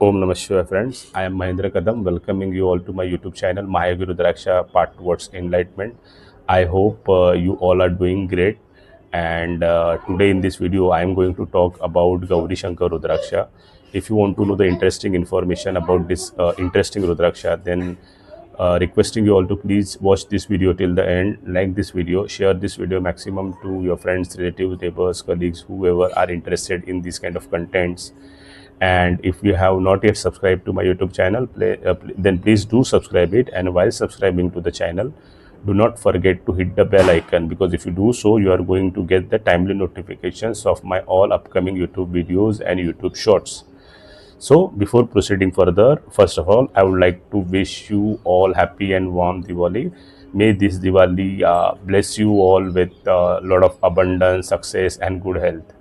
Om Namah Shivaya friends. I am Mahendra Kadam welcoming you all to my YouTube channel Mahayogi Rudraksha Path Towards Enlightenment. I hope you all are doing great, and today in this video I am going to talk about Gauri Shankar Rudraksha. If you want to know the interesting information about this interesting Rudraksha, then requesting you all to please watch this video till the end, like this video, share this video maximum to your friends, relatives, neighbors, colleagues, whoever are interested in this kind of contents. And if you have not yet subscribed to my YouTube channel, then please do subscribe it. And while subscribing to the channel, do not forget to hit the bell icon, because if you do so, you are going to get the timely notifications of my all upcoming YouTube videos and YouTube shorts. So before proceeding further, first of all, I would like to wish you all happy and warm Diwali. May this Diwali bless you all with a lot of abundance, success and good health,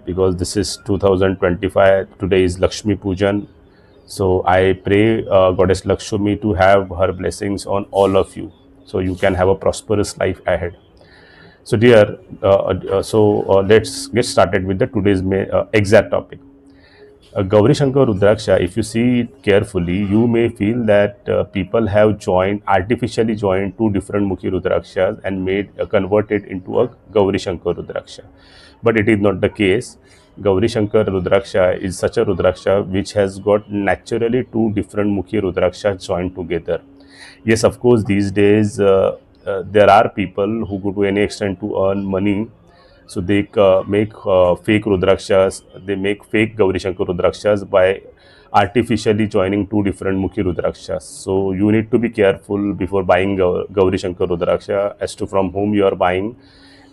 because this is 2025. Today is Lakshmi Pujan. So I pray Goddess Lakshmi to have her blessings on all of you, so you can have a prosperous life ahead. So dear, let's get started with the today's exact topic. Gauri Shankar Rudraksha, if you see it carefully, you may feel that people have artificially joined two different Mukhi Rudrakshas and converted into a Gauri Shankar Rudraksha. But it is not the case. Gauri Shankar Rudraksha is such a Rudraksha which has got naturally two different Mukhi Rudrakshas joined together. Yes, of course, these days there are people who go to any extent to earn money. So they make fake Rudrakshas, they make fake Gauri Shankar Rudrakshas by artificially joining two different Mukhi Rudrakshas. So you need to be careful before buying Gauri Shankar Rudraksha as to from whom you are buying,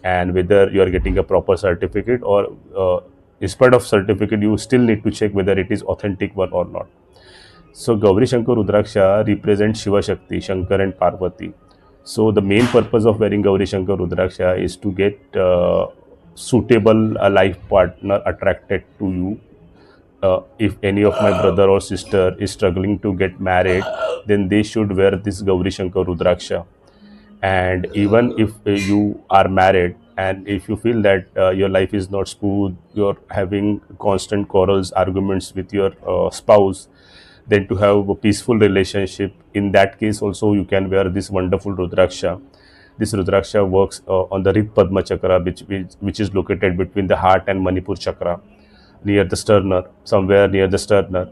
and whether you are getting a proper certificate, or in spite of certificate, you still need to check whether it is authentic one or not. So Gauri Shankar Rudraksha represents Shiva Shakti, Shankar and Parvati. So the main purpose of wearing Gauri Shankar Rudraksha is to get suitable life partner attracted to you. If any of my brother or sister is struggling to get married, then they should wear this Gauri Shankar Rudraksha. And even if you are married, and if you feel that your life is not smooth, you're having constant quarrels, arguments with your spouse, then to have a peaceful relationship, in that case also you can wear this wonderful Rudraksha. This Rudraksha works on the Rit Padma Chakra, which is located between the heart and Manipur Chakra, near the sternum, somewhere near the sternum.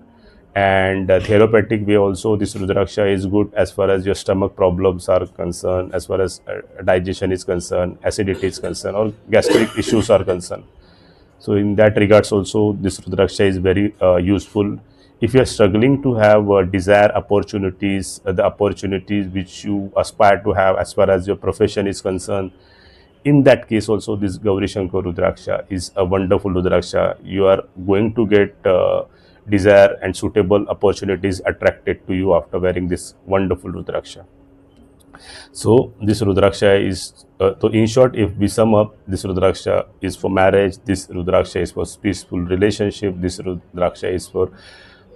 And therapeutic way also, this Rudraksha is good as far as your stomach problems are concerned, as far as digestion is concerned, acidity is concerned, or gastric issues are concerned. So in that regards also, this Rudraksha is very useful. If you are struggling to have desire opportunities, the opportunities which you aspire to have as far as your profession is concerned, in that case also this Gauri Shankar Rudraksha is a wonderful Rudraksha. You are going to get desire and suitable opportunities attracted to you after wearing this wonderful Rudraksha. So this Rudraksha is, so in short, if we sum up, this Rudraksha is for marriage, this Rudraksha is for peaceful relationship, this Rudraksha is for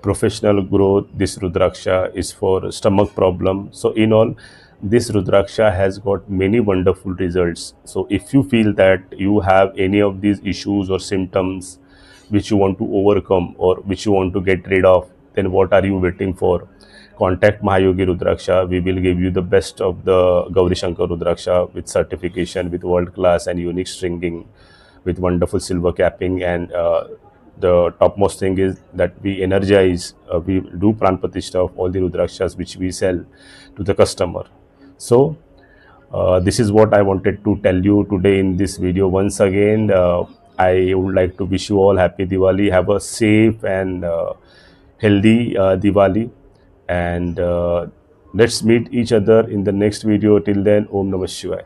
professional growth, this Rudraksha is for stomach problem. So in all, this Rudraksha has got many wonderful results. So if you feel that you have any of these issues or symptoms which you want to overcome or which you want to get rid of, then what are you waiting for? Contact Mahayogi Rudraksha. We will give you the best of the Gauri Shankar Rudraksha with certification, with world class and unique stringing, with wonderful silver capping. And the topmost thing is that we energize, we do pran pratishtha of all the Rudrakshas which we sell to the customer. So this is what I wanted to tell you today in this video. Once again, I would like to wish you all happy Diwali. Have a safe and healthy Diwali. And let's meet each other in the next video. Till then, Om Namah Shivaya.